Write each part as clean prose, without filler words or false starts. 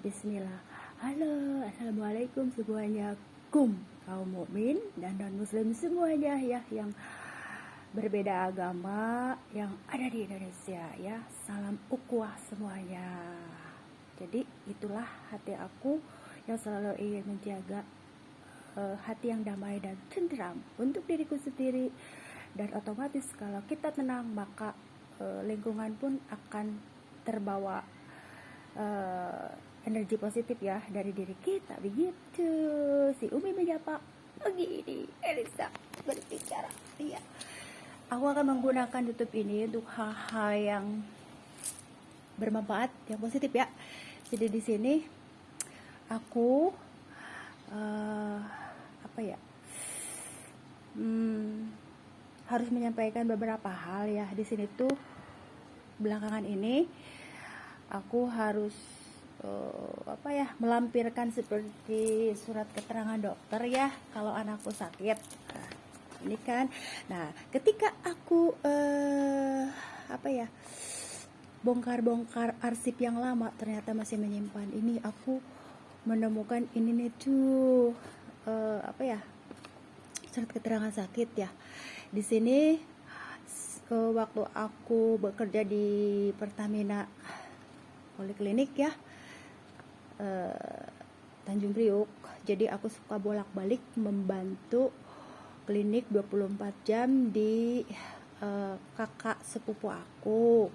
Bismillah. Halo, assalamualaikum semuanya. Kaum mukmin dan non muslim semuanya ya yang berbeda agama yang ada di Indonesia ya. Salam ukhuwah semuanya. Jadi itulah hati aku yang selalu ingin menjaga hati yang damai dan tenteram untuk diriku sendiri, dan otomatis kalau kita tenang maka lingkungan pun akan terbawa energi positif ya dari diri kita. Begitu si Umi menyapa begini, Elisa berbicara. Iya, aku akan menggunakan YouTube ini untuk hal-hal yang bermanfaat, yang positif ya. Jadi di sini aku harus menyampaikan beberapa hal ya. Di sini tuh belakangan ini aku harus melampirkan seperti surat keterangan dokter ya kalau anakku sakit. Nah, ini kan. Nah, ketika aku bongkar-bongkar arsip yang lama, ternyata masih menyimpan ini. Aku menemukan ini nih tuh surat keterangan sakit ya. Di sini waktu aku bekerja di Pertamina Poliklinik ya, Tanjung Priuk. Jadi aku suka bolak-balik membantu klinik 24 jam di kakak sepupu aku.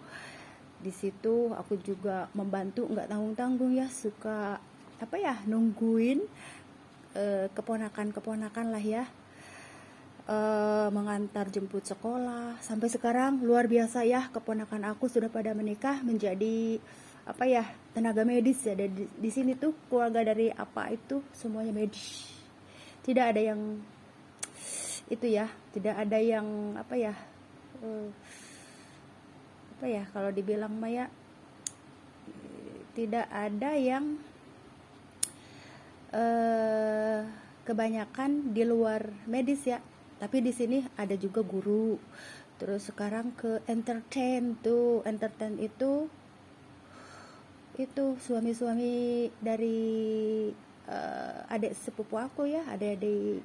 Di situ aku juga membantu, nggak tanggung-tanggung ya, suka nungguin keponakan lah ya, mengantar jemput sekolah. Sampai sekarang luar biasa ya, keponakan aku sudah pada menikah menjadi tenaga medis ya. Di sini tuh keluarga dari apa itu semuanya medis. Tidak ada yang itu ya, tidak ada yang kalau dibilang Maya, tidak ada yang kebanyakan di luar medis ya. Tapi di sini ada juga guru. Terus sekarang ke entertain itu suami-suami dari adik sepupu aku ya, adik-adik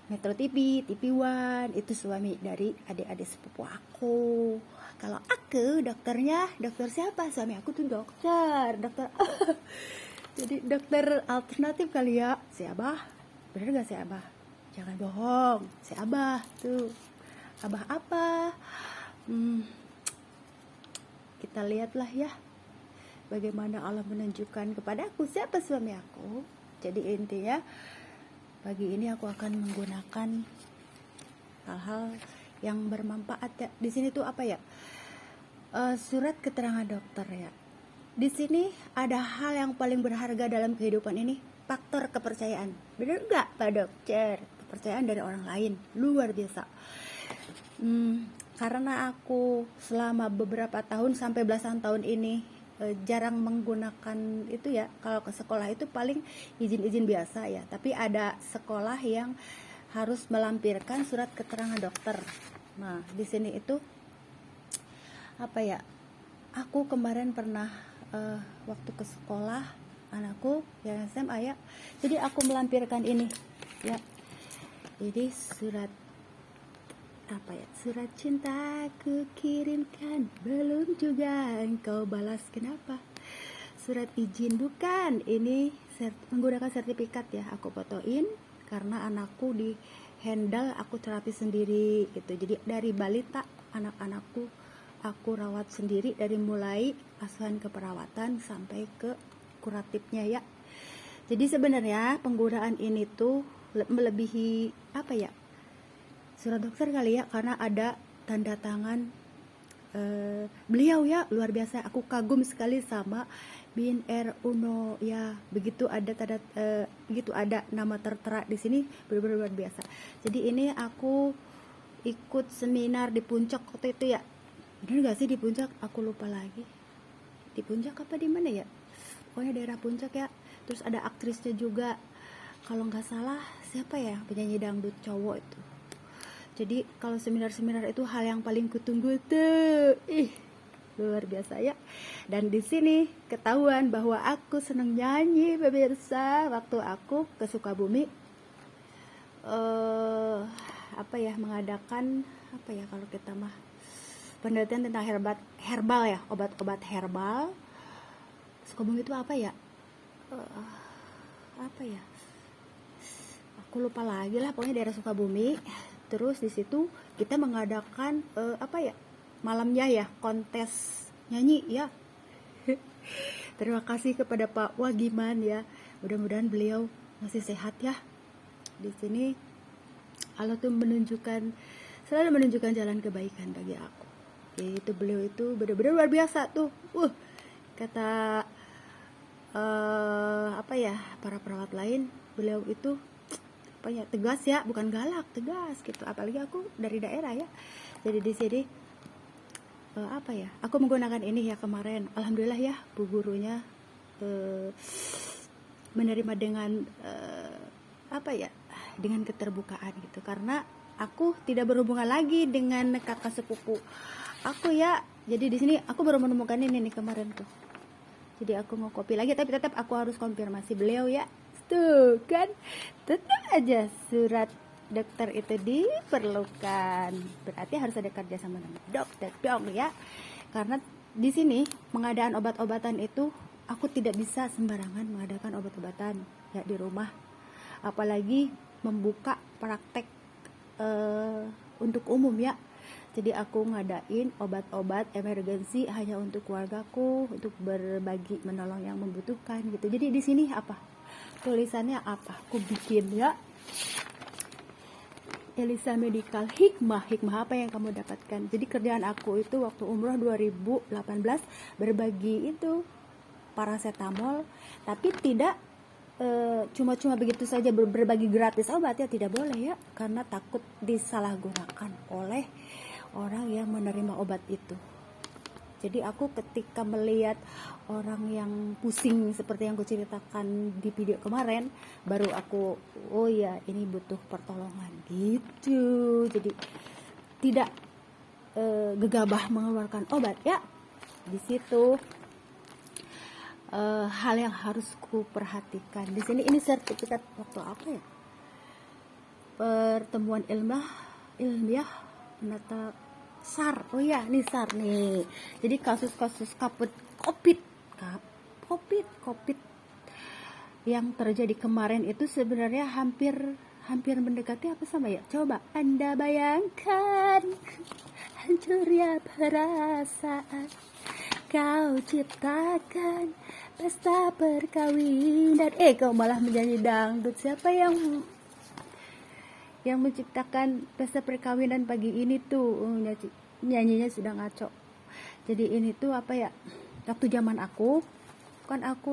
Metro TV, TV One, itu suami dari adik-adik sepupu aku. Kalau aku dokternya, dokter siapa? Suami aku tuh dokter jadi dokter alternatif kali ya, si Abah. Bener gak si Abah? Jangan bohong, si Abah tuh. Abah apa? Kita lihatlah ya bagaimana Allah menunjukkan kepada aku siapa suami aku. Jadi intinya pagi ini aku akan menggunakan hal-hal yang bermanfaat ya. Di sini tuh surat keterangan dokter ya. Di sini ada hal yang paling berharga dalam kehidupan ini, faktor kepercayaan. Bener nggak Pak Dokter? Kepercayaan dari orang lain luar biasa. Karena aku selama beberapa tahun sampai belasan tahun ini jarang menggunakan itu ya. Kalau ke sekolah itu paling izin-izin biasa ya. Tapi ada sekolah yang harus melampirkan surat keterangan dokter. Nah, di sini itu aku kemarin pernah waktu ke sekolah anakku yang SMA ya. Jadi aku melampirkan ini ya. Jadi surat surat cinta ku kirimkan, belum juga engkau balas, kenapa? Surat izin bukan, ini menggunakan sertifikat ya. Aku fotoin karena anakku di handle aku terapi sendiri gitu. Jadi dari balita anak-anakku aku rawat sendiri, dari mulai asuhan ke perawatan sampai ke kuratifnya ya. Jadi sebenarnya penggunaan ini tuh melebihi surat dokter kali ya, karena ada tanda tangan beliau ya, luar biasa. Aku kagum sekali sama Bin R Uno ya, begitu ada nama tertera di sini, benar-benar luar biasa. Jadi ini aku ikut seminar di Puncak waktu itu ya. Bener gak sih di Puncak? Aku lupa lagi. Di Puncak apa di mana ya? Pokoknya daerah Puncak ya. Terus ada aktrisnya juga. Kalau nggak salah siapa ya, penyanyi dangdut cowok itu. Jadi kalau seminar-seminar itu hal yang paling kutunggu tuh. luar biasa ya. Dan di sini ketahuan bahwa aku seneng nyanyi pemirsa. Waktu aku ke Sukabumi mengadakan kalau kita mah penelitian tentang herbal ya, obat-obat herbal. Sukabumi itu apa ya? Aku lupa lagi lah, pokoknya daerah Sukabumi. Terus di situ kita mengadakan malamnya ya, kontes nyanyi ya. Terima kasih kepada Pak Wagiman ya, mudah-mudahan beliau masih sehat ya. Di sini Allah tuh selalu menunjukkan jalan kebaikan bagi aku. Itu beliau itu benar-benar luar biasa tuh. Kata para perawat lain, beliau itu tegas ya, bukan galak, tegas gitu. Apalagi aku dari daerah ya. Jadi di sini aku menggunakan ini ya kemarin. Alhamdulillah ya, bu gurunya menerima dengan dengan keterbukaan gitu, karena aku tidak berhubungan lagi dengan kakak sepupu aku ya. Jadi di sini aku baru menemukan ini nih kemarin tuh. Jadi aku mau copy lagi, tapi tetap aku harus konfirmasi beliau ya. Tuh kan, tetap aja surat dokter itu diperlukan. Berarti harus ada kerja sama dengan dokter dong ya. Karena di sini pengadaan obat-obatan itu aku tidak bisa sembarangan mengadakan obat-obatan ya di rumah. Apalagi membuka praktek untuk umum ya. Jadi aku ngadain obat-obat emergensi hanya untuk keluargaku, untuk berbagi menolong yang membutuhkan gitu. Jadi di sini tulisannya aku bikin ya, Elisa Medical Hikmah apa yang kamu dapatkan. Jadi kerjaan aku itu waktu umroh 2018 berbagi itu paracetamol, tapi tidak cuma begitu saja berbagi gratis obat ya, tidak boleh ya, karena takut disalahgunakan oleh orang yang menerima obat itu. Jadi aku ketika melihat orang yang pusing seperti yang aku ceritakan di video kemarin, baru aku ini butuh pertolongan gitu. Jadi tidak gegabah mengeluarkan obat ya. Di situ hal yang harus ku perhatikan. Di sini ini sertifikat waktu pertemuan ilmiah menata SAR. Nih SAR nih. Jadi kasus-kasus COVID yang terjadi kemarin itu sebenarnya hampir mendekati sama ya. Coba Anda bayangkan hancurnya perasaan kau ciptakan pesta perkawinan. Kau malah menyanyi dangdut. Siapa yang menciptakan pesta perkawinan pagi ini tuh? Nyanyinya sudah ngaco. Jadi ini tuh waktu zaman aku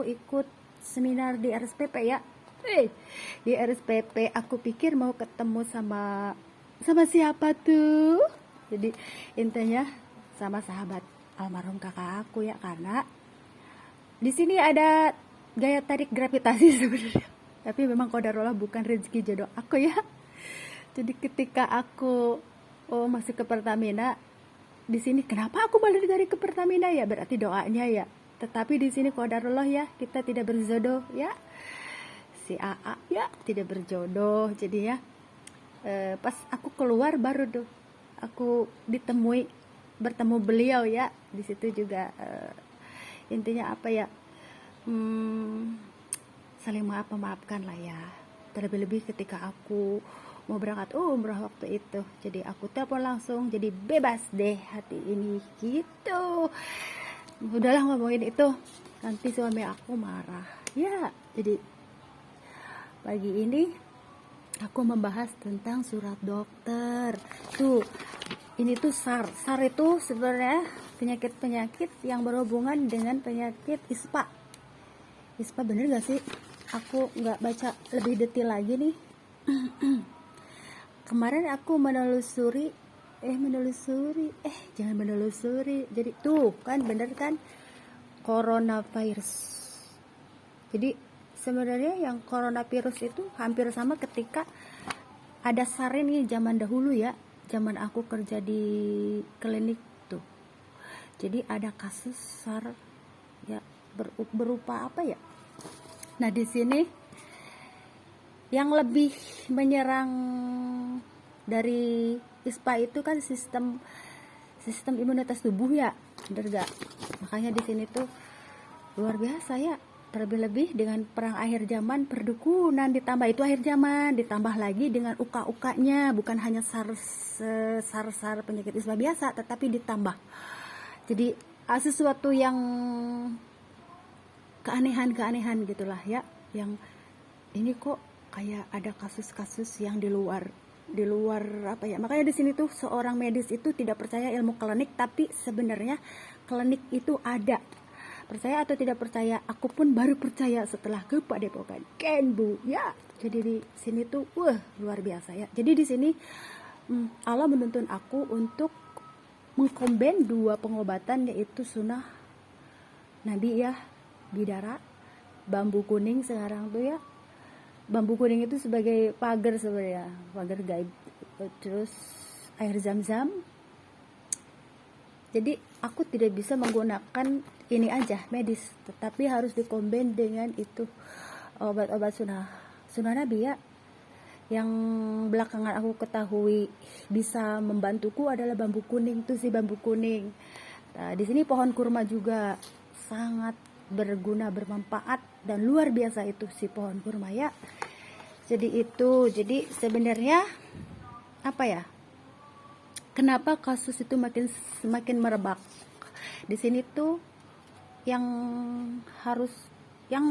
ikut seminar di RSPP ya. Di RSPP aku pikir mau ketemu sama siapa tuh. Jadi intinya sama sahabat almarhum kakak aku ya, karena di sini ada gaya tarik gravitasi sebenarnya. Tapi memang qadarullah, bukan rezeki jodoh aku ya. Jadi ketika aku masuk ke Pertamina, di sini kenapa aku malah ditarik ke Pertamina ya? Berarti doanya ya. Tetapi di sini qadarullah ya, kita tidak berjodoh ya. Si AA ya tidak berjodoh. Jadi ya pas aku keluar baru tuh aku bertemu beliau ya. Di situ juga intinya saling memaafkan lah ya. Terlebih ketika aku mau berangkat umrah waktu itu, jadi aku telepon langsung, jadi bebas deh hati ini gitu. Udahlah ngomongin itu, nanti suami aku marah ya. Jadi pagi ini aku membahas tentang surat dokter. Tuh, ini tuh SAR itu sebenarnya penyakit yang berhubungan dengan penyakit ISPA. Bener gak sih? Aku gak baca lebih detail lagi nih. Kemarin aku menelusuri. Jadi tuh kan bener kan, coronavirus. Jadi sebenarnya yang coronavirus itu hampir sama ketika ada SAR ini zaman dahulu ya. Zaman aku kerja di klinik tuh. Jadi ada kasus SAR ya, berupa apa ya. Nah di sini yang lebih menyerang dari ISPA itu kan sistem imunitas tubuh ya, bener gak? Makanya di sini tuh luar biasa ya, terlebih-lebih dengan perang akhir zaman, perdukunan ditambah itu akhir zaman, ditambah lagi dengan uka-ukanya, bukan hanya SARS penyakit ISPA biasa, tetapi ditambah. Jadi sesuatu yang keanehan gitulah ya, yang ini kok kayak ada kasus-kasus yang di luar apa ya. Makanya di sini tuh seorang medis itu tidak percaya ilmu klinik, tapi sebenarnya klinik itu ada. Percaya atau tidak percaya, aku pun baru percaya setelah ke Padepokan Kenbu ya. Jadi di sini tuh luar biasa ya. Jadi di sini Allah menuntun aku untuk mengkomben dua pengobatan, yaitu sunnah Nabi ya, bidara, bambu kuning sekarang tuh ya. Bambu kuning itu sebagai pagar sebenarnya, pagar gaib. Terus air zam-zam. Jadi aku tidak bisa menggunakan ini aja medis, tetapi harus dikomben dengan itu obat-obat sunnah Nabi ya. Yang belakangan aku ketahui bisa membantuku adalah bambu kuning, tuh si bambu kuning. Nah, di sini pohon kurma juga sangat berguna, bermanfaat, dan luar biasa itu si pohon kurma ya. Jadi sebenarnya apa ya, kenapa kasus itu semakin merebak di sini tuh, yang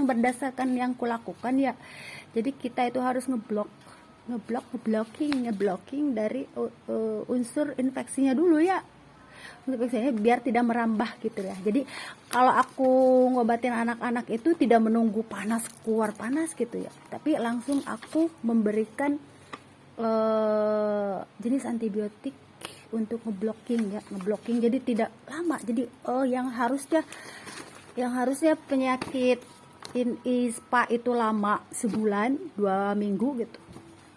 berdasarkan yang kulakukan ya. Jadi kita itu harus ngeblocking dari unsur infeksinya dulu ya, infeksinya biar tidak merambah gitu ya. Jadi kalau aku ngobatin anak-anak itu tidak menunggu keluar panas gitu ya, tapi langsung aku memberikan jenis antibiotik untuk ngeblocking jadi tidak lama. Jadi yang harusnya penyakit ISPA itu lama sebulan 2 minggu gitu,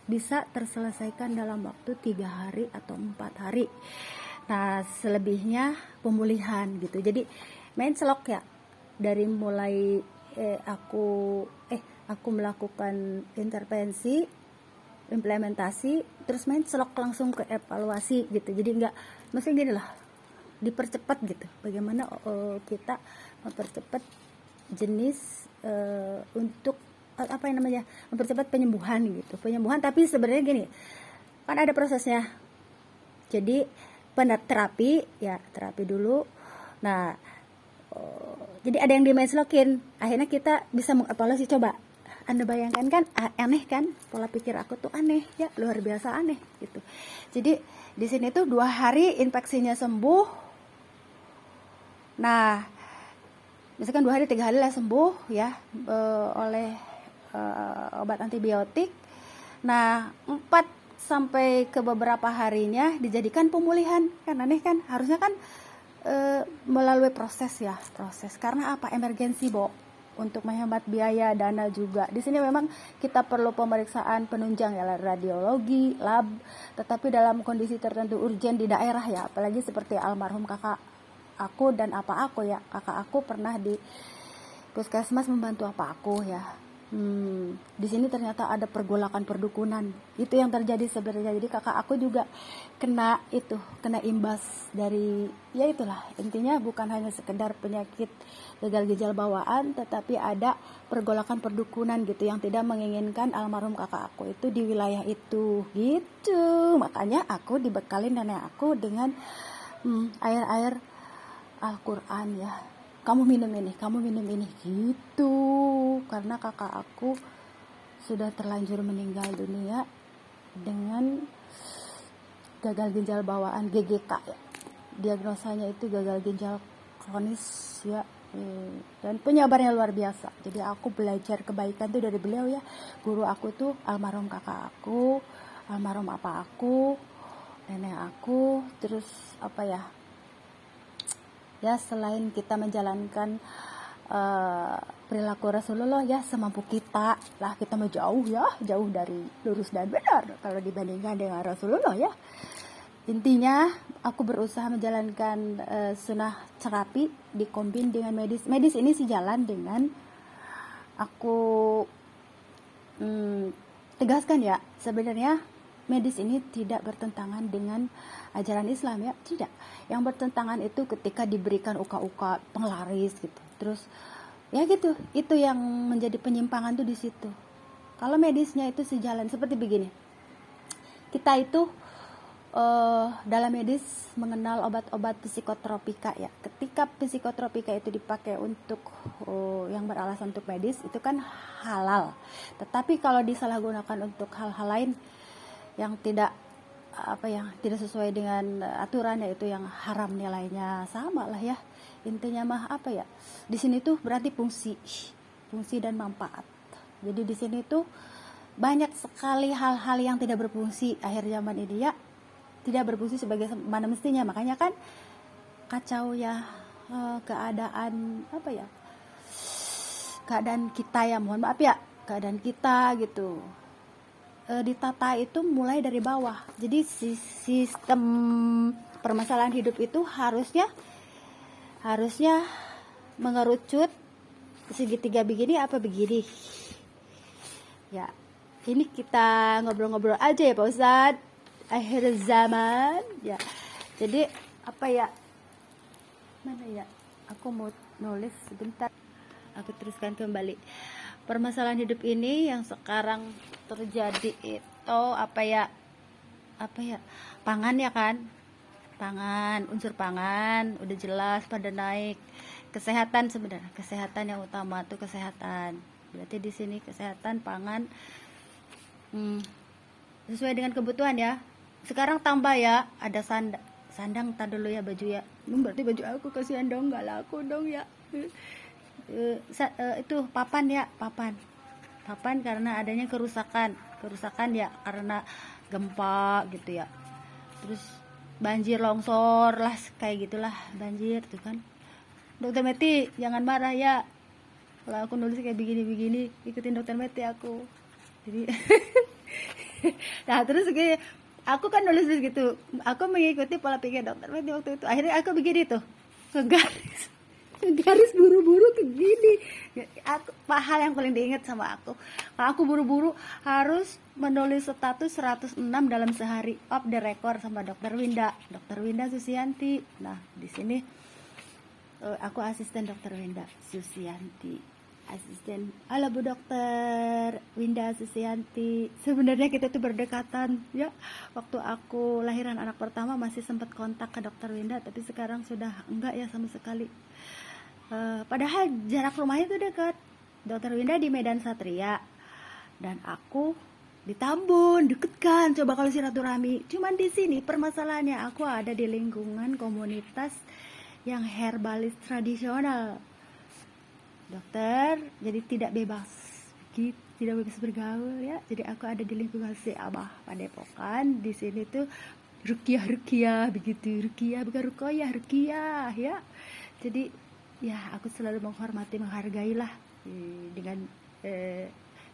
bisa terselesaikan dalam waktu 3 hari atau 4 hari. Nah selebihnya pemulihan gitu. Jadi main selok ya, dari mulai aku melakukan intervensi, implementasi, terus main selok langsung ke evaluasi gitu. Jadi maksudnya gini lah, dipercepat gitu. Bagaimana kita mempercepat jenis untuk mempercepat penyembuhan gitu. Tapi sebenarnya gini, kan ada prosesnya. Jadi terapi dulu. Nah jadi ada yang dimenslokin, akhirnya kita bisa mengevaluasi. Coba Anda bayangkan kan, aneh kan, pola pikir aku tuh aneh ya, luar biasa aneh gitu. Jadi di sini tuh 2 hari infeksinya sembuh. Nah misalkan 2 hari 3 hari lah sembuh ya, oleh obat antibiotik. Nah 4 sampai ke beberapa harinya dijadikan pemulihan. Kan aneh kan, harusnya kan melalui proses. Karena apa? Emergensi untuk menghemat biaya, dana juga. Di sini memang kita perlu pemeriksaan penunjang ya, radiologi, lab, tetapi dalam kondisi tertentu urgen di daerah ya, apalagi seperti almarhum kakak aku dan apa aku ya. Kakak aku pernah di puskesmas membantu apa aku ya. Di sini ternyata ada pergolakan perdukunan. Itu yang terjadi sebenarnya. Jadi kakak aku juga kena imbas dari ya itulah. Intinya bukan hanya sekedar penyakit gagal ginjal bawaan, tetapi ada pergolakan perdukunan gitu yang tidak menginginkan almarhum kakak aku itu di wilayah itu gitu. Makanya aku dibekalin nenek aku dengan air Al-Quran ya. Kamu minum ini gitu, karena kakak aku sudah terlanjur meninggal dunia dengan gagal ginjal bawaan, GGK ya. Diagnosanya itu gagal ginjal kronis ya, dan penyabarnya luar biasa. Jadi aku belajar kebaikan tuh dari beliau ya. Guru aku tuh almarhum kakak aku, almarhum apa aku, nenek aku. Terus apa ya, selain kita menjalankan perilaku Rasulullah ya, semampu kita lah, kita mau jauh dari lurus dan benar kalau dibandingkan dengan Rasulullah ya. intinya aku berusaha menjalankan sunnah terapi dikombin dengan medis. Medis ini sejalan dengan aku tegaskan ya, sebenarnya medis ini tidak bertentangan dengan ajaran Islam ya, tidak. Yang bertentangan itu ketika diberikan uka-uka penglaris gitu. Terus ya gitu, itu yang menjadi penyimpangan tuh di situ. Kalau medisnya itu sejalan seperti begini. Kita itu dalam medis mengenal obat-obat psikotropika ya. Ketika psikotropika itu dipakai untuk yang beralasan untuk medis, itu kan halal. Tetapi kalau disalahgunakan untuk hal-hal lain yang tidak tidak sesuai dengan aturan, yaitu yang haram nilainya, sama lah ya. Intinya mah di sini tuh berarti fungsi dan manfaat. Jadi di sini tuh banyak sekali hal-hal yang tidak berfungsi akhir zaman ini ya, tidak berfungsi sebagai mana mestinya. Makanya kan kacau ya keadaan keadaan kita ya, mohon maaf ya, keadaan kita gitu. Ditata itu mulai dari bawah. Jadi sistem permasalahan hidup itu harusnya mengerucut segitiga begini begini ya. Ini kita ngobrol-ngobrol aja ya Pak Ustadz, akhir zaman ya. Jadi mana ya, aku mau nulis sebentar, aku teruskan kembali. Permasalahan hidup ini yang sekarang terjadi itu pangan ya kan, unsur pangan udah jelas pada naik. Kesehatan, sebenarnya kesehatan yang utama tuh kesehatan, berarti di sini kesehatan pangan sesuai dengan kebutuhan ya. Sekarang tambah ya, ada sandang tak dulu ya, baju ya, berarti baju aku kasihan dong, nggak laku dong ya. Itu papan karena adanya kerusakan ya, karena gempa gitu ya. Terus banjir, longsor lah, kayak gitulah, banjir tuh kan. Dokter Meti jangan marah ya kalau aku nulis kayak begini, ikutin Dokter Meti aku. Jadi nah terus kayak aku kan nulis gitu, aku mengikuti pola pikir Dokter Meti waktu itu. Akhirnya aku begini tuh, garis buru-buru kayak gini. Hal yang paling diingat sama aku, kalau aku buru-buru harus menulis status 106 dalam sehari, off the record sama Dokter Winda Susianti. Nah di sini aku asisten Dokter Winda Susianti, asisten. Halo Bu Dokter Winda Susianti. Sebenarnya kita tuh berdekatan ya. Waktu aku lahiran anak pertama masih sempat kontak ke Dokter Winda, tapi sekarang sudah enggak ya sama sekali. Padahal jarak rumahnya tuh dekat. Dokter Winda di Medan Satria dan aku di Tambun, deket kan. Coba kalau silaturahmi. Cuman di sini permasalahannya, aku ada di lingkungan komunitas yang herbalis tradisional, dokter, jadi tidak bebas bergaul ya. Jadi aku ada di lingkungan si Abah Padepokan. Di sini tuh rukiah begitu, rukiah bukan rukoyah, rukiah ya. Jadi ya aku selalu menghargai lah dengan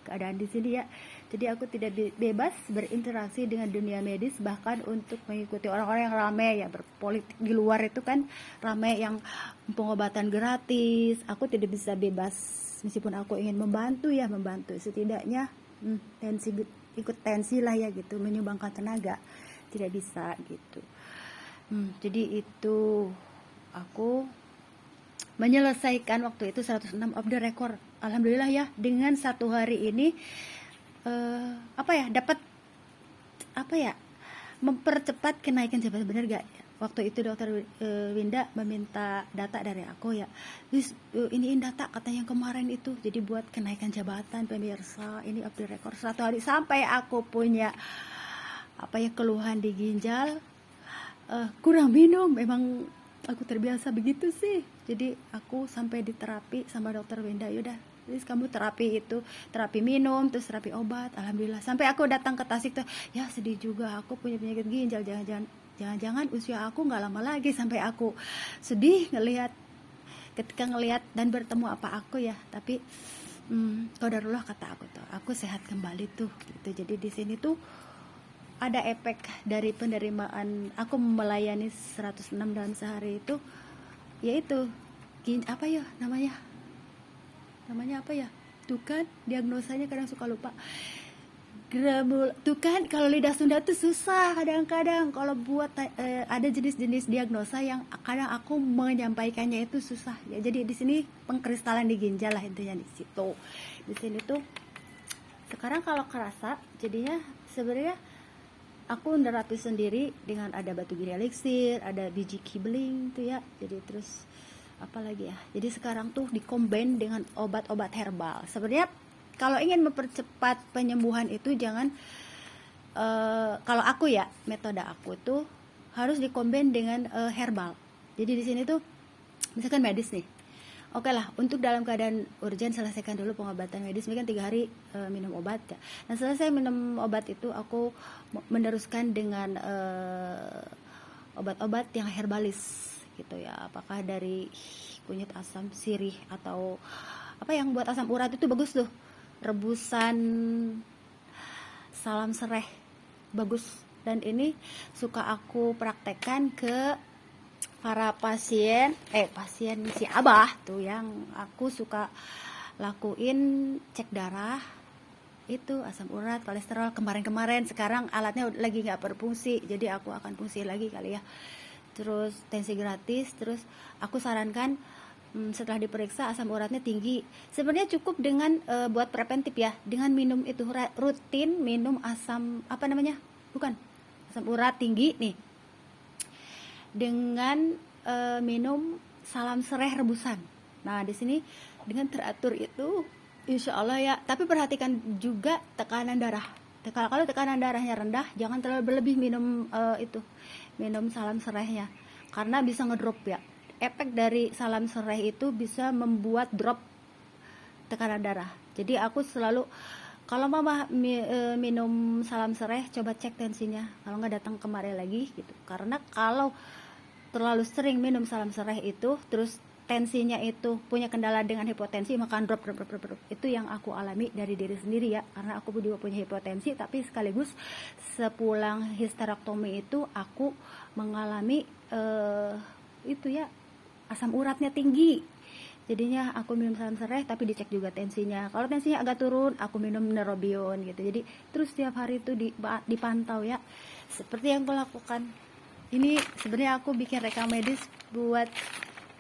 keadaan di sini ya. Jadi aku tidak bebas berinteraksi dengan dunia medis, bahkan untuk mengikuti orang-orang yang ramai ya, berpolitik di luar itu kan ramai yang pengobatan gratis. Aku tidak bisa bebas, meskipun aku ingin membantu setidaknya ikut tensi lah ya gitu, menyumbangkan tenaga, tidak bisa gitu. Jadi itu aku menyelesaikan waktu itu 106 off the record. Alhamdulillah ya, dengan satu hari ini dapat mempercepat kenaikan jabatan, benar gak? Waktu itu Dokter Winda meminta data dari aku ya. Terus iniin data katanya yang kemarin itu, jadi buat kenaikan jabatan pemirsa. Ini off the record 1 hari, sampai aku punya keluhan di ginjal, kurang minum. Memang aku terbiasa begitu sih. Jadi aku sampai di terapi sama Dokter Winda, yaudah, terus kamu terapi minum, terus terapi obat. Alhamdulillah, sampai aku datang ke Tasik tuh, ya sedih juga, aku punya penyakit ginjal, jangan usia aku nggak lama lagi. Sampai aku sedih ketika ngelihat dan bertemu aku ya. Tapi qadarullah, kata aku tuh, aku sehat kembali tuh gitu. Jadi di sini tuh ada efek dari penerimaan aku melayani 106 dalam sehari itu, yaitu apa ya namanya apa ya, tuh kan diagnosanya kadang suka lupa. Tuh kan kalau lidah Sunda tuh susah kadang-kadang kalau buat ada jenis-jenis diagnosa yang kadang aku menyampaikannya itu susah ya. Jadi di sini pengkristalan di ginjal lah intinya di situ. Di sini tuh sekarang kalau kerasa jadinya sebenarnya aku nerapi sendiri dengan ada batu giri eliksir, ada biji kibling tuh ya. Jadi terus apa lagi ya, jadi sekarang tuh dikombin dengan obat-obat herbal. Sebenarnya kalau ingin mempercepat penyembuhan itu jangan kalau aku ya, metode aku tuh harus dikombin dengan herbal. Jadi di sini tuh misalkan medis nih, oke lah, untuk dalam keadaan urgen selesaikan dulu pengobatan medis. Ini kan 3 hari minum obat ya. Nah selesai minum obat itu aku meneruskan dengan obat-obat yang herbalis gitu ya. Apakah dari kunyit asam, sirih, atau apa yang buat asam urat itu bagus tuh, rebusan salam sereh, bagus. Dan ini suka aku praktekkan ke para pasien si Abah tuh, yang aku suka lakuin cek darah itu, asam urat, kolesterol kemarin. Sekarang alatnya lagi nggak berfungsi, jadi aku akan fungsi lagi kali ya. Terus tensi gratis. Terus aku sarankan setelah diperiksa asam uratnya tinggi, sebenarnya cukup dengan buat preventif ya, dengan minum itu rutin minum asam asam urat tinggi nih, dengan minum salam sereh rebusan. Nah di sini dengan teratur itu insya Allah ya. Tapi perhatikan juga tekanan darah. Kalau tekanan darahnya rendah, jangan terlalu berlebih minum salam serehnya, karena bisa ngedrop ya. Efek dari salam sereh itu bisa membuat drop tekanan darah. Jadi aku selalu kalau mama minum salam sereh, coba cek tensinya, kalau nggak datang kemari lagi gitu. Karena kalau terlalu sering minum salam sereh itu, terus tensinya itu punya kendala dengan hipotensi, maka drop. Itu yang aku alami dari diri sendiri ya, karena aku juga punya hipotensi, tapi sekaligus sepulang histerektomi itu aku mengalami itu ya, asam uratnya tinggi. Jadinya aku minum salam sereh, tapi dicek juga tensinya. Kalau tensinya agak turun, aku minum neurobion gitu. Jadi terus setiap hari itu dipantau ya, seperti yang aku lakukan. Ini sebenarnya aku bikin rekam medis buat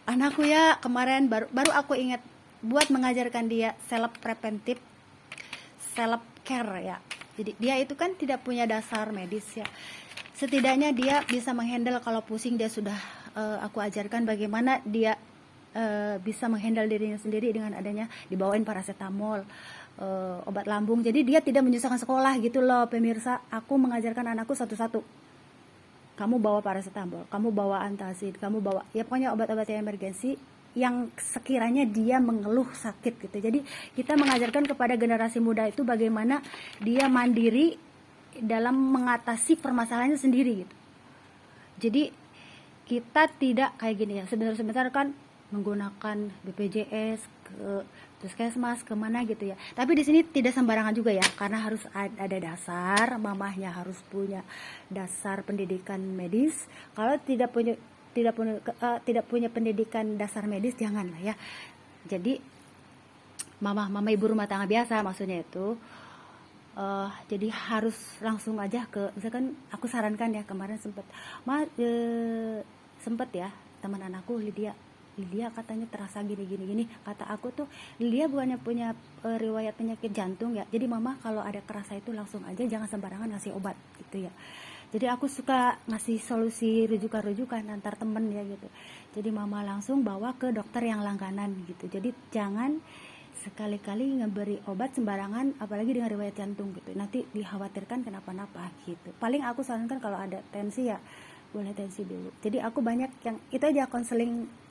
anakku ya. Kemarin baru aku ingat buat mengajarkan dia self preventif, self care ya. Jadi dia itu kan tidak punya dasar medis ya. Setidaknya dia bisa menghandle kalau pusing. Dia sudah aku ajarkan bagaimana dia bisa menghandle dirinya sendiri dengan adanya dibawain paracetamol, obat lambung. Jadi dia tidak menyusahkan sekolah gitu loh pemirsa. Aku mengajarkan anakku satu-satu. Kamu bawa paracetamol, kamu bawa antacid, kamu bawa ya pokoknya obat-obat yang emergensi yang sekiranya dia mengeluh sakit gitu. Jadi kita mengajarkan kepada generasi muda itu bagaimana dia mandiri dalam mengatasi permasalahannya sendiri gitu. Jadi kita tidak kayak gini ya, sebentar-sebentar kan menggunakan BPJS ke puskesmas kemana gitu ya. Tapi di sini tidak sembarangan juga ya, karena harus ada dasar, mamahnya harus punya dasar pendidikan medis. Kalau tidak punya pendidikan dasar medis, jangan lah ya. Jadi mama ibu rumah tangga biasa maksudnya itu, jadi harus langsung aja ke, misalkan aku sarankan ya, kemarin sempet ya teman anakku Lydia katanya terasa gini. Kata aku tuh, Lydia bukannya punya riwayat penyakit jantung ya. Jadi mama kalau ada kerasa itu langsung aja, jangan sembarangan ngasih obat gitu ya. Jadi aku suka ngasih solusi rujukan antar temen ya gitu. Jadi mama langsung bawa ke dokter yang langganan gitu. Jadi jangan sekali-kali ngeberi obat sembarangan, apalagi dengan riwayat jantung gitu. Nanti dikhawatirkan kenapa-napa gitu. Paling aku sarankan kalau ada tensi ya boleh tensi dulu. Jadi aku banyak yang itu aja konseling.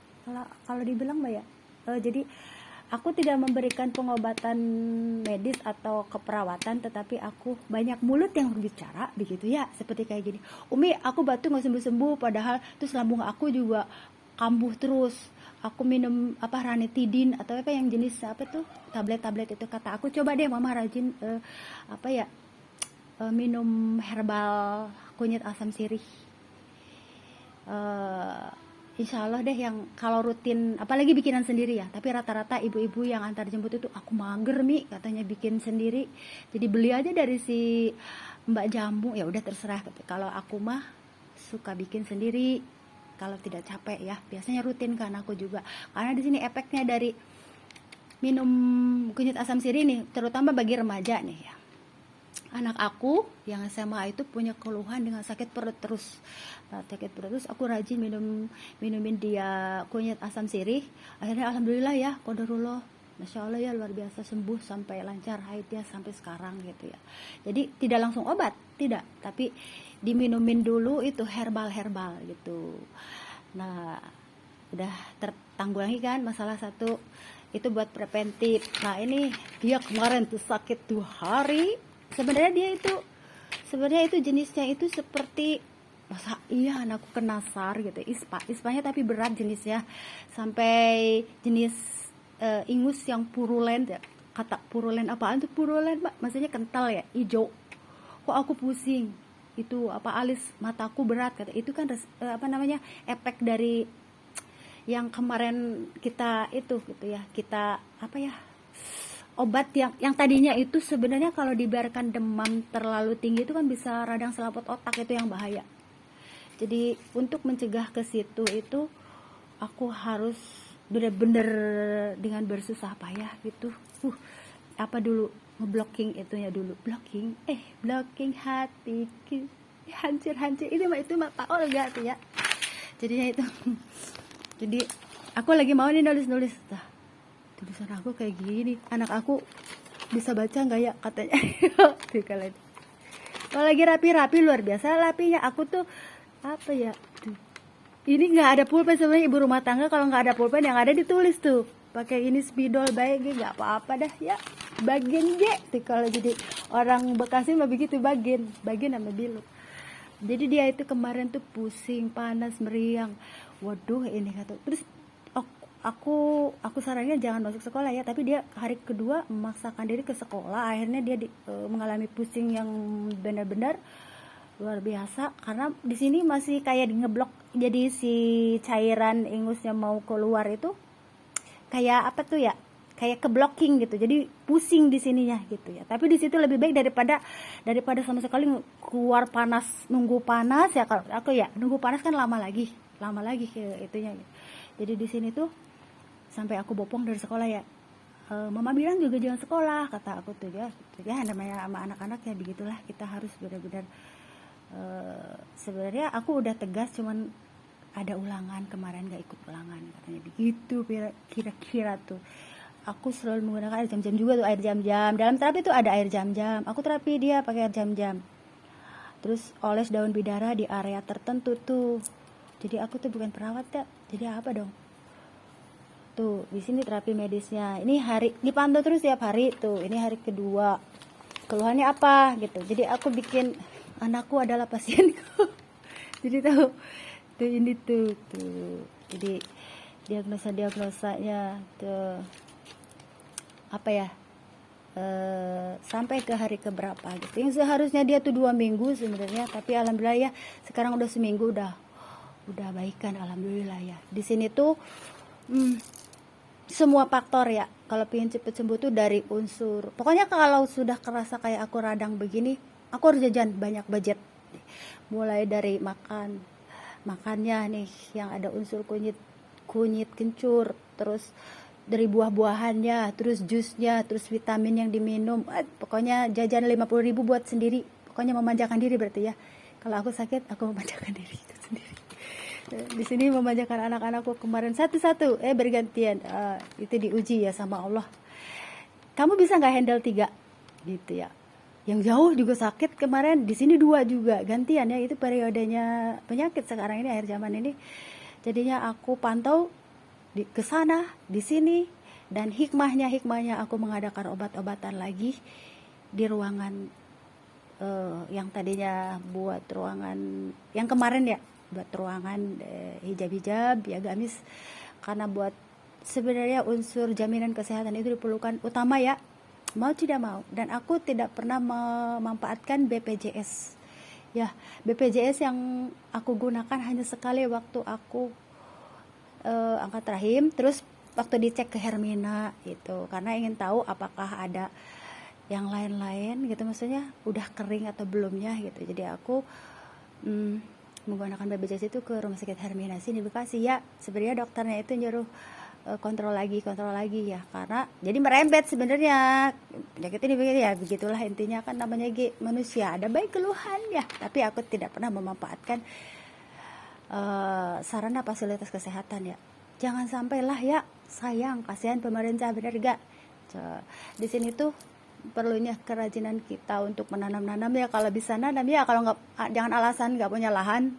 Kalau dibilang mbak ya, jadi aku tidak memberikan pengobatan medis atau keperawatan, tetapi aku banyak mulut yang berbicara begitu ya, seperti kayak gini, Umi aku batuk nggak sembuh-sembuh, padahal terus lambung aku juga kambuh terus, aku minum ranitidin atau apa yang jenis tablet itu, kata aku coba deh mama rajin minum herbal kunyit asam sirih. Insya Allah deh, yang kalau rutin, apalagi bikinan sendiri ya, tapi rata-rata ibu-ibu yang antar jemput itu, aku mager Mi katanya bikin sendiri, jadi beli aja dari si Mbak Jamu. Ya udah terserah, kalau aku mah suka bikin sendiri kalau tidak capek ya. Biasanya rutin kan aku juga, karena di sini efeknya dari minum kunyit asam sirih nih, terutama bagi remaja nih ya. Anak aku yang SMA itu punya keluhan dengan sakit perut terus. Nah, sakit perut terus aku rajin minumin dia kunyit asam sirih. Akhirnya alhamdulillah ya, qadarullah, Masya Allah ya, luar biasa, sembuh sampai lancar haidnya sampai sekarang gitu ya. Jadi tidak langsung obat, tidak, tapi diminumin dulu itu herbal gitu. Nah, udah tertanggulangi kan masalah satu itu buat preventif. Nah ini dia kemarin tuh sakit 2 hari. Sebenarnya itu jenisnya itu seperti, masa iya anakku kena SAR gitu, ispanya tapi berat jenisnya, sampai jenis ingus yang purulen ya. Kata purulen, apaan tuh purulen Mbak? Maksudnya kental ya, hijau. Kok aku pusing, itu apa, alis mataku berat kata. Itu kan efek dari yang kemarin kita itu gitu ya, kita apa ya, obat yang tadinya itu sebenarnya kalau dibiarkan demam terlalu tinggi itu kan bisa radang selaput otak, itu yang bahaya. Jadi untuk mencegah ke situ itu aku harus bener-bener dengan bersusah payah gitu. Apa dulu ngeblocking itunya dulu, blocking hatiku hancur itu mah Pak Olga tuh ya. Jadinya itu jadi aku lagi mau nih nulis tulisan aku kayak gini, anak aku bisa baca nggak ya katanya. Tuh kalian kalau lagi rapi-rapi luar biasa rapinya aku tuh, apa ya tuh, ini nggak ada pulpen sebenarnya ibu rumah tangga. Kalau nggak ada pulpen, yang ada ditulis tuh pakai ini spidol baik, nggak apa-apa dah ya, bagian G tuh. Kalau jadi orang Bekasi mah begitu, bagian sama bilu. Jadi dia itu kemarin tuh pusing, panas, meriang, waduh ini kata. Terus aku saranin jangan masuk sekolah ya, tapi dia hari kedua memaksakan diri ke sekolah. Akhirnya dia mengalami pusing yang benar-benar luar biasa, karena di sini masih kayak ngeblok. Jadi si cairan ingusnya mau keluar itu kayak apa tuh ya, kayak ke blocking gitu, jadi pusing di sininya gitu ya. Tapi di situ lebih baik daripada sama sekali keluar panas, nunggu panas ya. Kalau aku ya nunggu panas kan lama lagi ke itunya gitu. Jadi di sini tuh sampai aku bopong dari sekolah ya. Mama bilang juga jangan sekolah kata aku tuh ya namanya sama anak-anak ya begitulah, kita harus benar-benar sebenarnya aku udah tegas, cuman ada ulangan kemarin gak ikut ulangan katanya begitu. Kira-kira tuh aku selalu menggunakan air jam-jam juga tuh, air jam-jam. Dalam terapi tuh ada air jam-jam, aku terapi dia pakai air jam-jam, terus oles daun bidara di area tertentu tuh. Jadi aku tuh bukan perawat ya, jadi apa dong tuh. Di sini terapi medisnya ini hari dipantau terus tiap hari tuh. Ini hari kedua, keluhannya apa gitu. Jadi aku bikin anakku adalah pasienku. Jadi tahu tuh ini tuh. Jadi diagnosanya tuh apa ya, sampai ke hari keberapa gitu. Yang seharusnya dia tuh 2 minggu sebenarnya, tapi alhamdulillah ya sekarang udah seminggu, udah baikan alhamdulillah ya. Di sini tuh semua faktor ya, kalau pengen cepet sembuh tuh dari unsur, pokoknya kalau sudah kerasa kayak aku radang begini, aku harus jajan banyak budget. Mulai dari makannya nih yang ada unsur kunyit kencur, terus dari buah-buahannya, terus jusnya, terus vitamin yang diminum, pokoknya jajan 50.000 buat sendiri. Pokoknya memanjakan diri berarti ya. Kalau aku sakit, aku memanjakan diri itu sendiri. Di sini memanjakan anak-anakku kemarin satu-satu, bergantian. Itu diuji ya sama Allah. Kamu bisa nggak handle 3 gitu ya? Yang jauh juga sakit kemarin, di sini 2 juga gantian ya. Itu periodenya penyakit sekarang ini, akhir zaman ini. Jadinya aku pantau ke sana, di sini, dan hikmahnya aku mengadakan obat-obatan lagi di ruangan yang tadinya buat ruangan yang kemarin ya, buat ruangan hijab ya gamis, karena buat sebenarnya unsur jaminan kesehatan itu diperlukan utama ya. mau tidak mau. Dan aku tidak pernah memanfaatkan BPJS ya. BPJS yang aku gunakan hanya sekali waktu aku angkat rahim, terus waktu dicek ke Hermina gitu, karena ingin tahu apakah ada yang lain-lain gitu, maksudnya udah kering atau belumnya gitu. Jadi aku menggunakan BPJS itu ke rumah sakit Hermina sini di Bekasi ya. Sebenarnya dokternya itu nyuruh kontrol lagi ya, karena jadi merembet sebenarnya penyakit ini begitu ya, begitulah intinya kan, namanya manusia ada baik keluhan ya. Tapi aku tidak pernah memanfaatkan sarana fasilitas kesehatan ya. Jangan sampailah ya, sayang, kasihan pemerintah, benar gak? Di sini tuh perlunya kerajinan kita untuk menanam ya. Kalau bisa nanam ya, kalau nggak, jangan alasan nggak punya lahan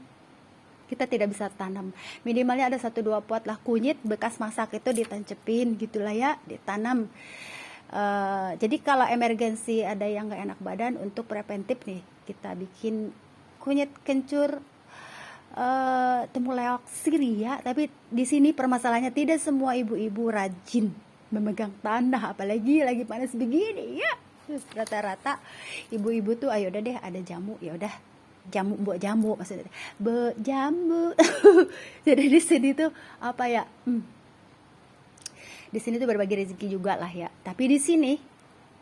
kita tidak bisa tanam. Minimalnya ada 1-2 pot lah kunyit bekas masak itu ditancepin gitulah ya, ditanam. Jadi kalau emergensi ada yang nggak enak badan, untuk preventif nih kita bikin kunyit kencur temulawak Syria. Tapi di sini permasalahannya tidak semua ibu-ibu rajin memegang tanah, apalagi lagi panas begini ya. Rata-rata ibu-ibu tuh ayo udah deh ada jamu, ya udah jamu, buat jamu maksudnya, jamu. Jadi di sini tuh apa ya, di sini tuh berbagi rezeki juga lah ya. Tapi di sini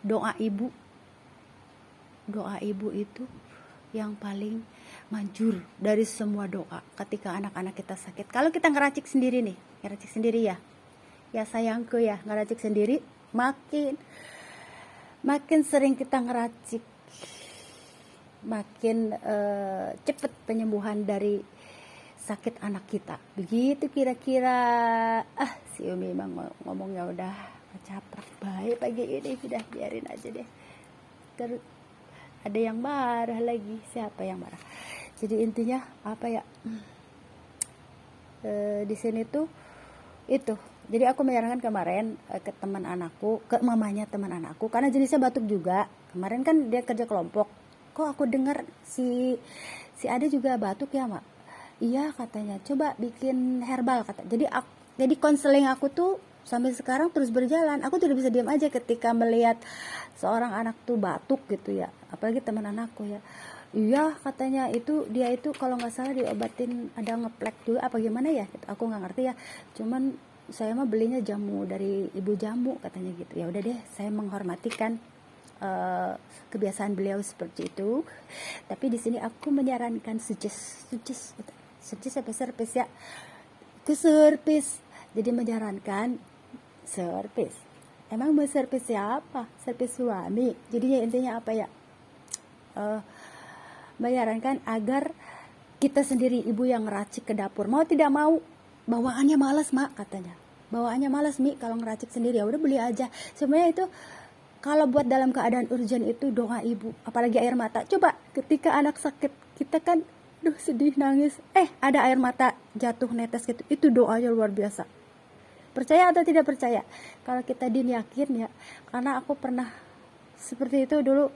doa ibu itu yang paling manjur dari semua doa ketika anak-anak kita sakit. Kalau kita ngeracik sendiri ya, ya sayangku ya, ngeracik sendiri, makin sering kita ngeracik, makin cepet penyembuhan dari sakit anak kita. Begitu kira-kira. Si Umi emang ngomongnya udah kecaprak baik pagi ini, udah biarin aja deh. Terus ada yang marah lagi, siapa yang marah? Jadi intinya apa ya, di sini tuh itu. Jadi aku menyarankan kemarin ke teman anakku, ke mamanya teman anakku, karena jenisnya batuk juga. Kemarin kan dia kerja kelompok, kok aku dengar si Ade juga batuk ya mak? Iya katanya, coba bikin herbal kata. Jadi konseling aku tuh sampai sekarang terus berjalan. Aku tidak bisa diam aja ketika melihat seorang anak tuh batuk gitu ya, apalagi teman anakku ya. Iya katanya, dia itu kalau nggak salah diobatin ada ngeplek juga apa gimana ya gitu. Aku nggak ngerti ya, cuman saya mah belinya jamu dari ibu jamu katanya gitu. Ya udah deh, saya menghormatikan kebiasaan beliau seperti itu. Tapi di sini aku menyarankan suggest apa service ya, ke service. Jadi menyarankan service. Emang mau service siapa? Service suami. Jadinya intinya apa ya, menyarankan agar kita sendiri ibu yang ngeracik ke dapur. Mau tidak mau, bawaannya malas mak katanya, bawaannya malas Mi kalau ngeracik sendiri. Ya udah beli aja. Sebenarnya itu kalau buat dalam keadaan urgent itu doa ibu, apalagi air mata. Coba ketika anak sakit kita kan sedih nangis, ada air mata jatuh netes gitu, itu doanya luar biasa. Percaya atau tidak percaya, kalau kita yakin ya, karena aku pernah seperti itu dulu.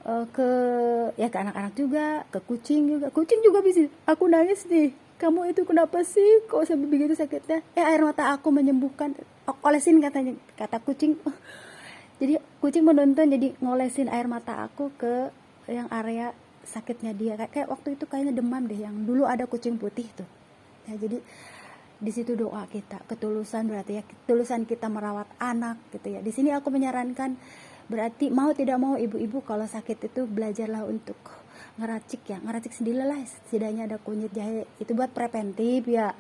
Ke anak-anak juga, ke kucing juga bisa. Aku nangis nih, kamu itu kenapa sih kok sampai begitu sakitnya? Air mata aku menyembuhkan, olesin katanya, kata kucing. Jadi kucing menuntun, jadi ngolesin air mata aku ke yang area sakitnya dia. Kayak waktu itu kayaknya demam deh, yang dulu ada kucing putih tuh ya. Jadi di situ doa kita, ketulusan berarti ya, ketulusan kita merawat anak gitu ya. Di sini aku menyarankan, berarti mau tidak mau ibu-ibu kalau sakit itu belajarlah untuk ngeracik ya, ngeracik sendirilah, setidaknya ada kunyit jahe, itu buat preventif ya.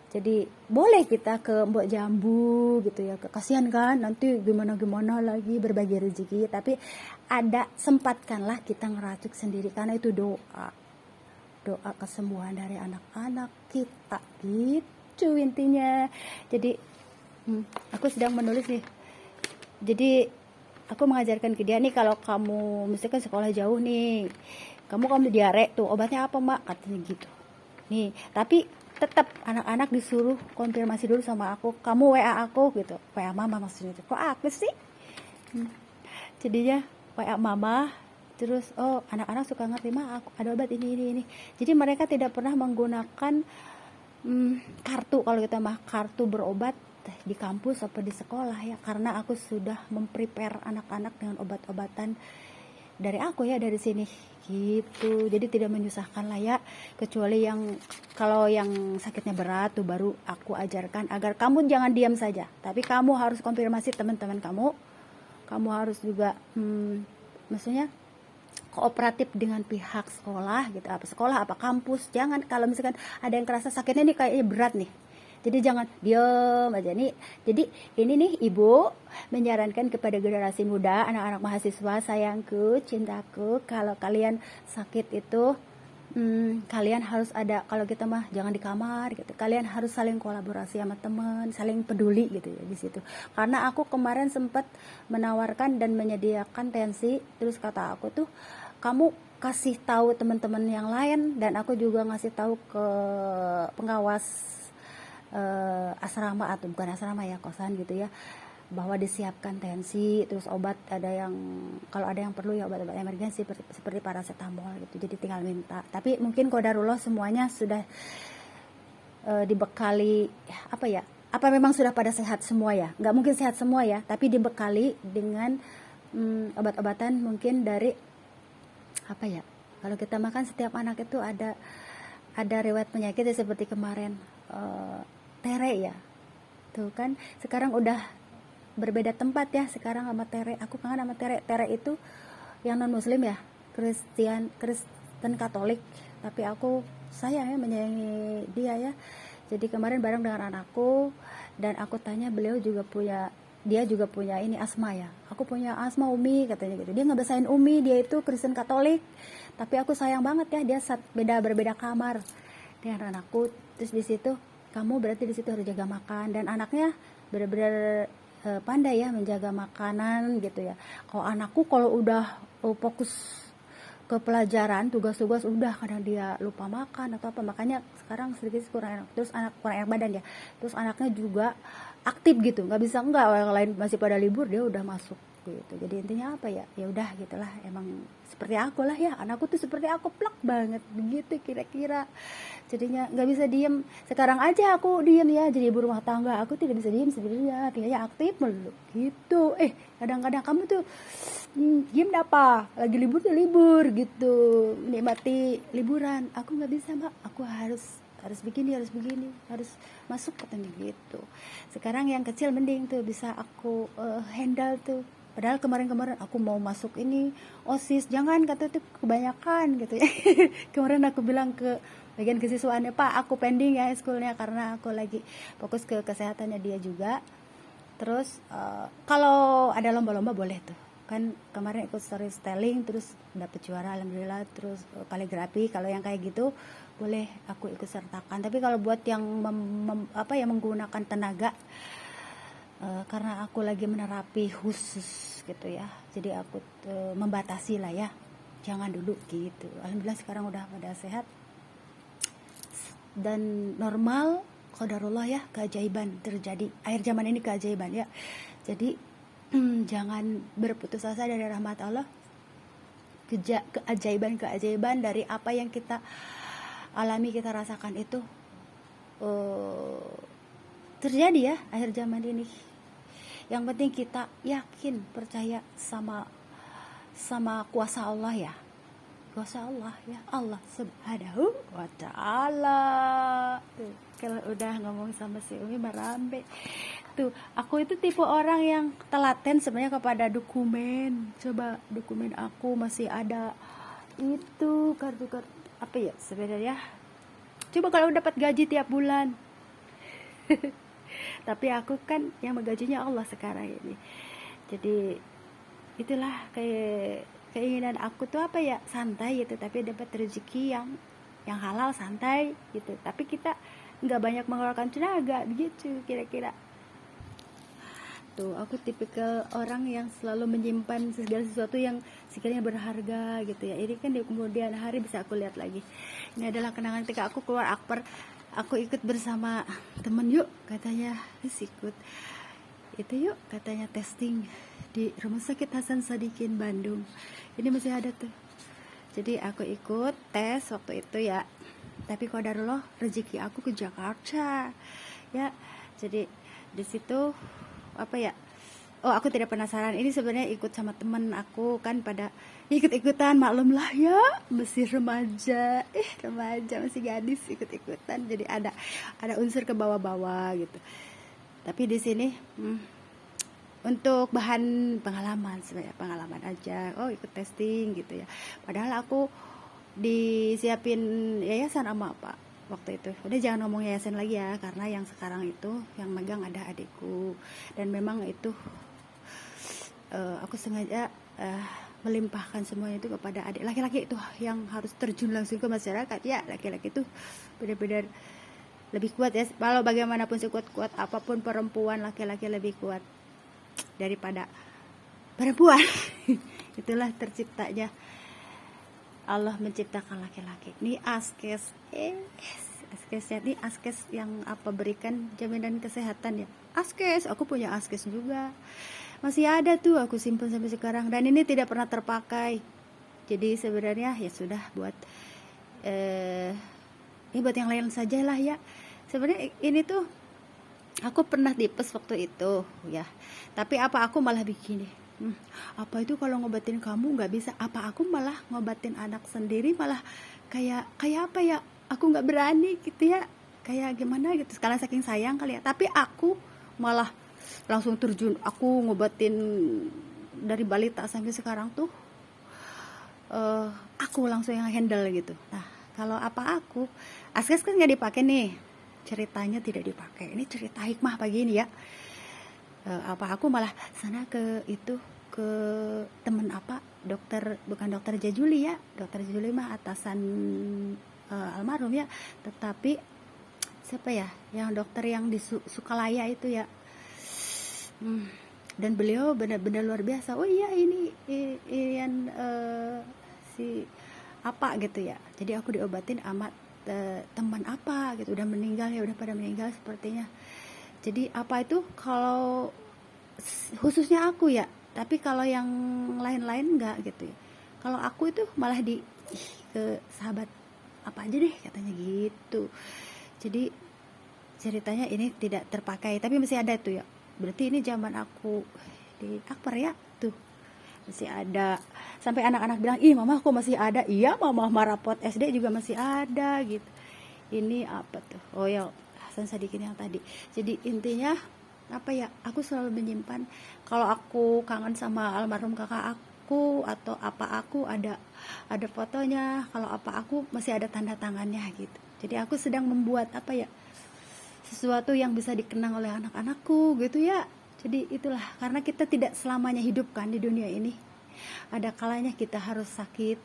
Jadi boleh kita ke mbok jambu gitu ya, kasihan kan nanti gimana lagi berbagi rezeki. Tapi sempatkanlah kita ngeracik sendiri, karena itu doa kesembuhan dari anak-anak kita gitu intinya. Jadi aku sedang menulis nih, jadi aku mengajarkan ke dia nih, kalau kamu misalkan sekolah jauh nih, kamu diare tuh obatnya apa mak katanya gitu nih. Tapi tetap anak-anak disuruh konfirmasi dulu sama aku, kamu WA aku gitu, WA mama maksudnya. Kok aku sih? Jadinya WA mama, terus anak-anak suka ngerti, mah aku ada obat ini. Jadi mereka tidak pernah menggunakan kartu. Kalau kita mah kartu berobat di kampus apa di sekolah ya, karena aku sudah memprepare anak-anak dengan obat-obatan dari aku ya, dari sini gitu. Jadi tidak menyusahkan lah ya, kecuali yang kalau yang sakitnya berat tuh baru aku ajarkan agar kamu jangan diam saja, tapi kamu harus konfirmasi teman-teman kamu harus juga maksudnya kooperatif dengan pihak sekolah gitu, apa sekolah apa kampus. Jangan kalau misalkan ada yang kerasa sakitnya nih kayaknya berat nih, jadi jangan diam aja nih. Jadi ini nih ibu menyarankan kepada generasi muda, anak-anak mahasiswa sayangku, cintaku, kalau kalian sakit itu kalian harus ada, kalau kita mah jangan di kamar gitu, kalian harus saling kolaborasi sama teman, saling peduli gitu ya di situ. Karena aku kemarin sempat menawarkan dan menyediakan tensi, terus kata aku tuh kamu kasih tahu teman-teman yang lain, dan aku juga ngasih tahu ke pengawas asrama atau bukan asrama ya, kosan gitu ya, bahwa disiapkan tensi, terus obat ada yang kalau ada yang perlu ya obat-obat emergensi seperti paracetamol gitu, jadi tinggal minta. Tapi mungkin qadarullah semuanya sudah dibekali apa ya, apa memang sudah pada sehat semua ya, nggak mungkin sehat semua ya, tapi dibekali dengan obat-obatan mungkin dari apa ya, kalau kita makan setiap anak itu ada riwayat penyakit ya, seperti kemarin tere ya tuh kan, sekarang udah berbeda tempat ya sekarang sama tere. Aku kangen sama tere. Tere itu yang non muslim ya, Kristen Katolik, tapi aku sayang ya, menyayangi dia ya. Jadi kemarin bareng dengan anakku, dan aku tanya, dia juga punya ini asma ya, aku punya asma Umi katanya gitu. Dia ngebesain Umi, dia itu Kristen Katolik, tapi aku sayang banget ya, dia berbeda kamar dengan anakku. Terus di situ kamu berarti di situ harus jaga makan, dan anaknya benar-benar pandai ya menjaga makanan gitu ya. Kalau anakku kalau udah fokus ke pelajaran, tugas-tugas, udah kadang dia lupa makan atau apa, makanya sekarang sedikit kurang enak. Terus kurang enak badan ya, terus anaknya juga aktif gitu, nggak bisa enggak, orang lain masih pada libur dia udah masuk gitu. Jadi intinya apa ya, ya udah gitulah, emang seperti aku lah ya, anakku tuh seperti aku, plak banget begitu kira-kira. Jadinya nggak bisa diem. Sekarang aja aku diem ya, jadi ibu rumah tangga aku tidak bisa diem sebenarnya, tinggalnya aktif melulu gitu. Kadang-kadang kamu tuh diem apa, lagi libur tuh libur gitu, menikmati liburan. Aku nggak bisa mbak, aku harus begini, harus masuk katanya gitu. Sekarang yang kecil mending tuh bisa aku handle tuh. Padahal kemarin aku mau masuk ini OSIS, jangan kata tuh kebanyakan gitu ya. Kemarin aku bilang ke bagian kesiswaannya, Pak aku pending ya eskulnya karena aku lagi fokus ke kesehatannya dia juga. Terus kalau ada lomba-lomba boleh tuh kan, kemarin ikut storytelling terus dapet juara alhamdulillah. Terus kaligrafi, kalau yang kayak gitu boleh aku ikut sertakan. Tapi kalau buat yang menggunakan tenaga, karena aku lagi menerapi khusus gitu ya, jadi aku membatasi lah ya, jangan dulu gitu. Alhamdulillah sekarang udah pada sehat dan normal, qadarullah ya, keajaiban terjadi akhir zaman ini, keajaiban ya. Jadi jangan berputus asa dari rahmat Allah. Keajaiban dari apa yang kita alami, kita rasakan itu terjadi ya akhir zaman ini. Yang penting kita yakin, percaya sama kuasa Allah ya, kuasa Allah ya, Allah subhanahu wa ta'ala. Tuh, kalau udah ngomong sama si Umi merambe tuh. Aku itu tipe orang yang telaten sebenarnya kepada dokumen. Coba dokumen aku masih ada itu, kartu apa ya sebenarnya, coba kalau dapat gaji tiap bulan. Tapi aku kan yang menggajinya Allah sekarang ini. Jadi itulah kayak keinginan aku tuh apa ya, santai gitu, tapi dapat rezeki yang halal, santai gitu. Tapi kita nggak banyak mengeluarkan tenaga begitu kira-kira. Tuh, aku tipikal orang yang selalu menyimpan segala sesuatu yang sekiranya berharga gitu ya. Ini kan di kemudian hari bisa aku lihat lagi. Ini adalah kenangan ketika aku keluar akper, aku ikut bersama temen, yuk katanya, ikut itu yuk katanya, testing di Rumah Sakit Hasan Sadikin Bandung. Ini masih ada tuh. Jadi aku ikut tes waktu itu ya. Tapi qadarullah rezeki aku ke Jakarta ya. Jadi Di situ apa ya, oh aku tidak penasaran, ini sebenarnya ikut sama temen aku kan, pada ikut-ikutan, maklum lah ya, masih remaja, remaja masih gadis, ikut-ikutan, jadi ada unsur ke bawah-bawah gitu. Tapi di sini untuk bahan pengalaman, sebenarnya pengalaman aja, oh ikut testing gitu ya, padahal aku disiapin yayasan sama apa waktu itu. Udah jangan ngomong yayasan lagi ya, karena yang sekarang itu yang megang ada adikku, dan memang itu aku sengaja melimpahkan semuanya itu kepada adik laki-laki itu yang harus terjun langsung ke masyarakat ya. Laki-laki itu benar-benar lebih kuat ya, kalau bagaimanapun sekuat-kuat apapun perempuan, laki-laki lebih kuat daripada perempuan. Itulah terciptanya Allah menciptakan laki-laki. Ini askes, askesnya ini askes yang apa, berikan jaminan kesehatan ya. Askes, aku punya askes juga, masih ada tuh, aku simpan sampai sekarang, dan ini tidak pernah terpakai. Jadi sebenarnya ya sudah buat ini buat yang lain saja lah ya. Sebenarnya ini tuh aku pernah tipes waktu itu ya, tapi apa aku malah bikin deh, apa itu kalau ngobatin kamu nggak bisa, apa aku malah ngobatin anak sendiri, malah kayak apa ya, aku nggak berani gitu ya, kayak gimana gitu, sekarang saking sayang kali ya. Tapi aku malah langsung terjun, aku ngobatin dari balita sampai sekarang tuh aku langsung yang handle gitu. Nah kalau apa aku askes kan nggak dipakai nih, ceritanya tidak dipakai, ini cerita hikmah pagi ini ya. Apa aku malah sana ke itu, ke temen apa, dokter, bukan dokter Jajuli ya, dokter Jajuli mah atasan almarhum ya, tetapi siapa ya, yang dokter yang di Sukalaya itu ya. Dan beliau benar-benar luar biasa. Oh iya ini yang si apa gitu ya. Jadi aku diobatin sama teman apa gitu, udah meninggal ya, udah pada meninggal sepertinya. Jadi apa itu kalau khususnya aku ya, tapi kalau yang lain-lain enggak gitu ya. Kalau aku itu malah ke sahabat apa aja deh katanya gitu. Jadi ceritanya ini tidak terpakai, tapi masih ada tuh ya. Berarti ini zaman aku di Akbar ya, tuh masih ada. Sampai anak-anak bilang, ih mama kok masih ada. Iya, mama marapot SD juga masih ada gitu. Ini apa tuh, oh ya Hasan Sadikin yang tadi. Jadi intinya apa ya, aku selalu menyimpan, kalau aku kangen sama almarhum kakak aku atau apa, aku ada fotonya, kalau apa aku masih ada tanda tangannya gitu. Jadi aku sedang membuat apa ya, sesuatu yang bisa dikenang oleh anak-anakku gitu ya. Jadi itulah, karena kita tidak selamanya hidup kan di dunia ini, ada kalanya kita harus sakit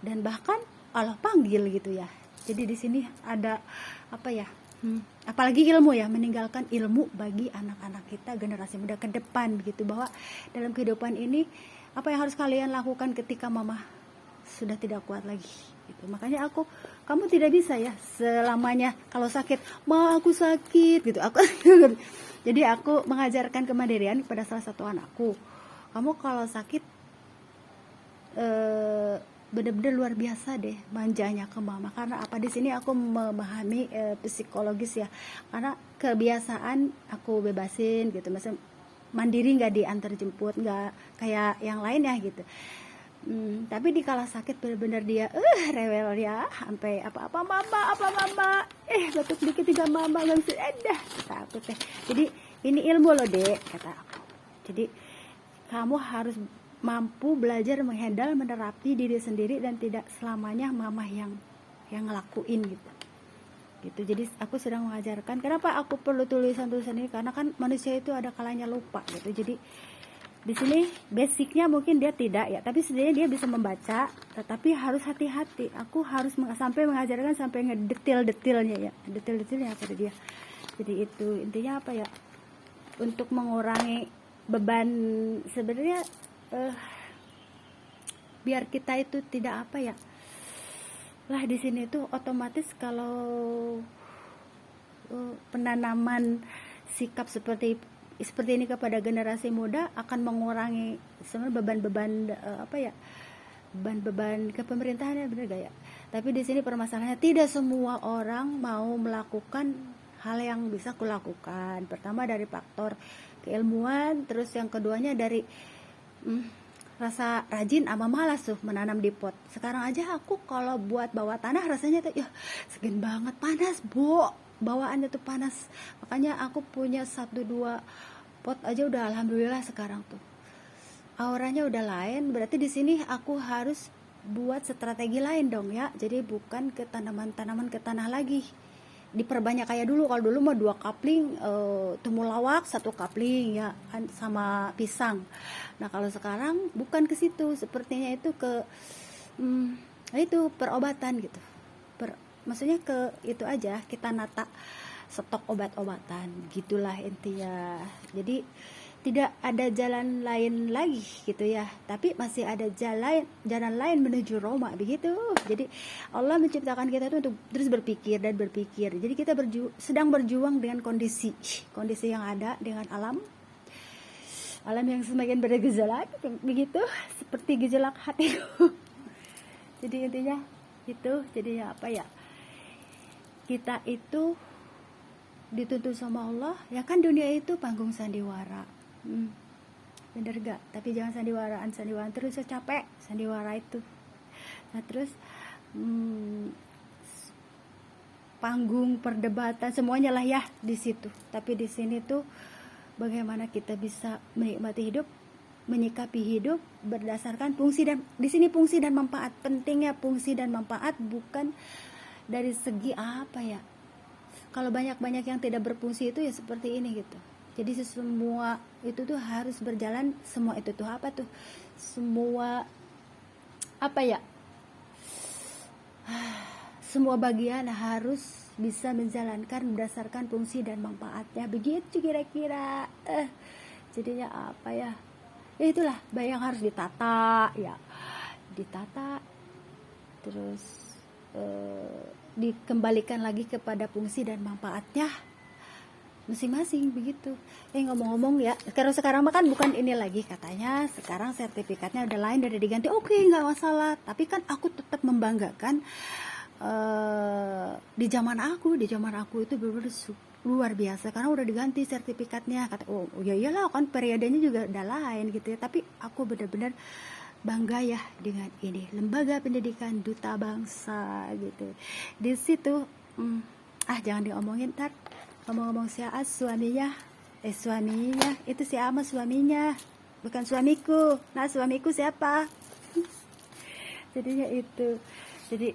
dan bahkan Allah panggil gitu ya. Jadi di sini ada apa ya, apalagi ilmu ya, meninggalkan ilmu bagi anak-anak kita, generasi muda ke depan gitu, bahwa dalam kehidupan ini apa yang harus kalian lakukan ketika mama sudah tidak kuat lagi gitu. Makanya kamu tidak bisa ya selamanya kalau sakit, ma aku sakit gitu, aku jadi aku mengajarkan kemandirian kepada salah satu anakku. Kamu kalau sakit benar-benar luar biasa deh manjanya ke mama. Karena apa, di sini aku memahami psikologis ya, karena kebiasaan aku bebasin gitu, misalnya mandiri, nggak diantar jemput, nggak kayak yang lain ya gitu. Tapi di kala sakit benar-benar dia rewel ya, sampai apa mama batuk dikit juga mama nggak bisa, takut teh. Jadi ini ilmu loh dek, kata aku. Jadi kamu harus mampu belajar menghandle, menerapi diri sendiri, dan tidak selamanya mama yang ngelakuin gitu. Jadi aku sedang mengajarkan. Kenapa aku perlu tulisan-tulisan ini, karena kan manusia itu ada kalanya lupa gitu. Jadi di sini basicnya mungkin dia tidak ya, tapi sebenarnya dia bisa membaca, tetapi harus hati-hati. Aku harus sampai mengajarkan sampai ngedetail-detailnya ya, detail-detailnya pada dia. Jadi itu intinya apa ya, untuk mengurangi beban sebenarnya, biar kita itu tidak apa ya lah, di sini tuh otomatis kalau penanaman sikap seperti ini kepada generasi muda akan mengurangi sebenarnya beban-beban apa ya, beban kepemerintahan ya, benar gak ya. Tapi di sini permasalahannya tidak semua orang mau melakukan hal yang bisa kulakukan. Pertama dari faktor keilmuan, terus yang keduanya dari rasa rajin sama malas tuh menanam di pot. Sekarang aja aku kalau buat bawa tanah rasanya tuh ya segen banget, panas bu, bawaannya tuh panas. Makanya aku punya 1-2 pot aja udah alhamdulillah sekarang tuh auranya udah lain. Berarti di sini aku harus buat strategi lain dong ya. Jadi bukan ke tanaman-tanaman ke tanah lagi, diperbanyak kayak dulu. Kalau dulu mah 2 kapling temulawak, 1 kapling ya sama pisang. Nah kalau sekarang bukan ke situ, sepertinya itu ke itu perobatan gitu. Maksudnya ke itu aja, kita nata stok obat-obatan gitulah intinya. Jadi tidak ada jalan lain lagi gitu ya, tapi masih ada jalan lain menuju Roma begitu. Jadi Allah menciptakan kita itu untuk terus berpikir dan berpikir. Jadi kita sedang berjuang dengan kondisi yang ada, dengan alam yang semakin bergejolak begitu, seperti gejolak hatiku. Jadi intinya itu, jadinya apa ya, kita itu dituntut sama Allah ya kan, dunia itu panggung sandiwara. Bener gak? Tapi jangan sandiwaraan terus, saya capek sandiwara itu. Nah terus panggung perdebatan semuanya lah ya di situ. Tapi di sini tuh bagaimana kita bisa menikmati hidup, menyikapi hidup berdasarkan fungsi, dan di sini fungsi dan manfaat. Pentingnya fungsi dan manfaat bukan dari segi apa ya, kalau banyak yang tidak berfungsi itu ya seperti ini gitu. Jadi semua itu tuh harus berjalan, semua itu tuh apa tuh, semua apa ya, semua bagian harus bisa menjalankan berdasarkan fungsi dan manfaatnya, begitu kira-kira. Jadinya apa ya, ya itulah yang harus ditata ya, terus dikembalikan lagi kepada fungsi dan manfaatnya masing-masing begitu. Ngomong-ngomong ya, sekarang mah kan bukan ini lagi katanya, sekarang sertifikatnya udah lain, udah diganti. Oke, nggak masalah. Tapi kan aku tetap membanggakan di zaman aku itu benar-benar luar biasa karena udah diganti sertifikatnya. Kata oh ya iyalah kan periodenya juga udah lain gitu ya. Tapi aku benar-benar bangga ya dengan ini, lembaga pendidikan duta bangsa gitu. Di situ jangan diomongin ntar. Ngomong-ngomong si Aas suaminya itu si Ama suaminya, bukan suamiku. Nah suamiku siapa? Jadinya itu, jadi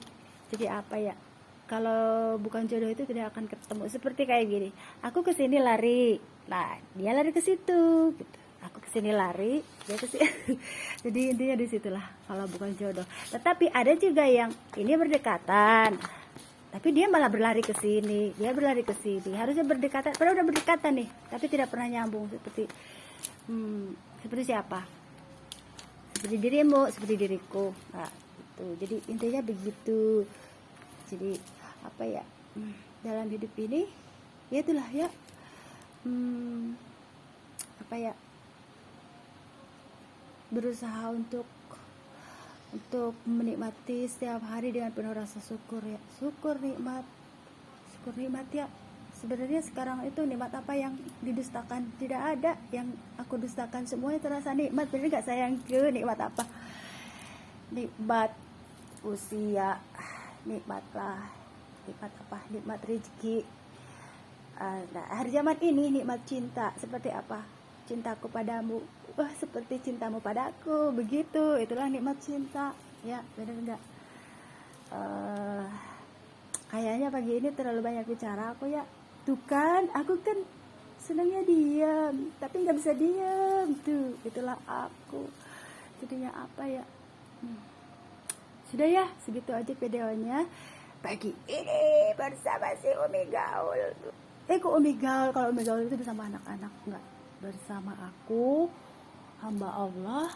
apa ya, kalau bukan jodoh itu tidak akan ketemu. Seperti kayak gini, aku kesini lari, nah dia lari ke situ gitu. Aku kesini lari, dia kesini. Jadi intinya disitulah kalau bukan jodoh. Tetapi ada juga yang ini berdekatan, tapi dia malah berlari ke sini, dia berlari ke sini. Harusnya berdekatan, padahal udah berdekatan nih, tapi tidak pernah nyambung. Seperti siapa? Seperti dirimu, seperti diriku. Nah, itu. Jadi intinya begitu. Jadi apa ya? Dalam hidup ini, ya itulah ya. Apa ya? Berusaha untuk menikmati setiap hari dengan penuh rasa syukur ya. Syukur nikmat ya. Sebenarnya sekarang itu nikmat apa yang didustakan? Tidak ada yang aku dustakan, semuanya terasa nikmat. Bener gak sayangku? Nikmat apa? Nikmat usia, nikmat apa? Nikmat rezeki. Nah, hari zaman ini nikmat cinta seperti apa? Cintaku padamu, seperti cintamu padaku, begitu. Itulah nikmat cinta ya, benar enggak? Kayaknya pagi ini terlalu banyak bicara aku ya. Tuh kan, aku kan senangnya diam, tapi nggak bisa diam tuh. Itulah aku. Jadinya apa ya? Sudah ya, segitu aja videonya pagi ini bersama si Umi Gaul. Kok Umi Gaul? Kalau Umi Gaul itu bersama anak-anak, enggak, bersama aku, hamba Allah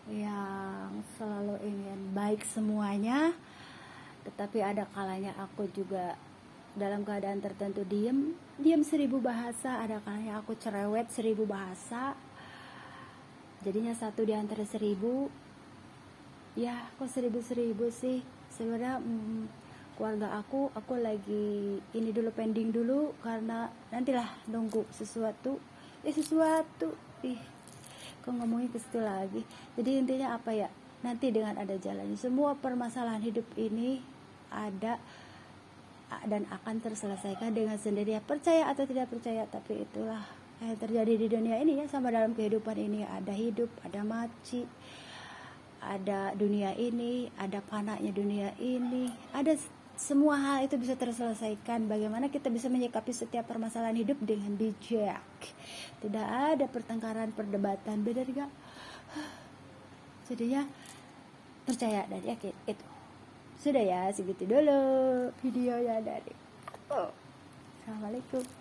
yang selalu ingin baik semuanya. Tetapi ada kalanya aku juga dalam keadaan tertentu diam 1000 bahasa. Ada kalanya aku cerewet 1000 bahasa. Jadinya satu di antara 1000. Ya kok 1000 sih sebenarnya. keluarga aku lagi ini dulu, pending dulu, karena nantilah nunggu sesuatu kok ngomongin ke situ lagi. Jadi intinya apa ya, nanti dengan ada jalannya semua permasalahan hidup ini ada dan akan terselesaikan dengan sendirinya, percaya atau tidak percaya. Tapi itulah yang terjadi di dunia ini ya, sama dalam kehidupan ini ada hidup, ada mati, ada dunia ini, ada panaknya dunia ini, ada semua hal itu bisa terselesaikan. Bagaimana kita bisa menyikapi setiap permasalahan hidup dengan bijak, tidak ada pertengkaran, perdebatan, benar gak? Jadinya percaya dan yakin. Itu sudah ya, segitu dulu videonya dari Assalamualaikum.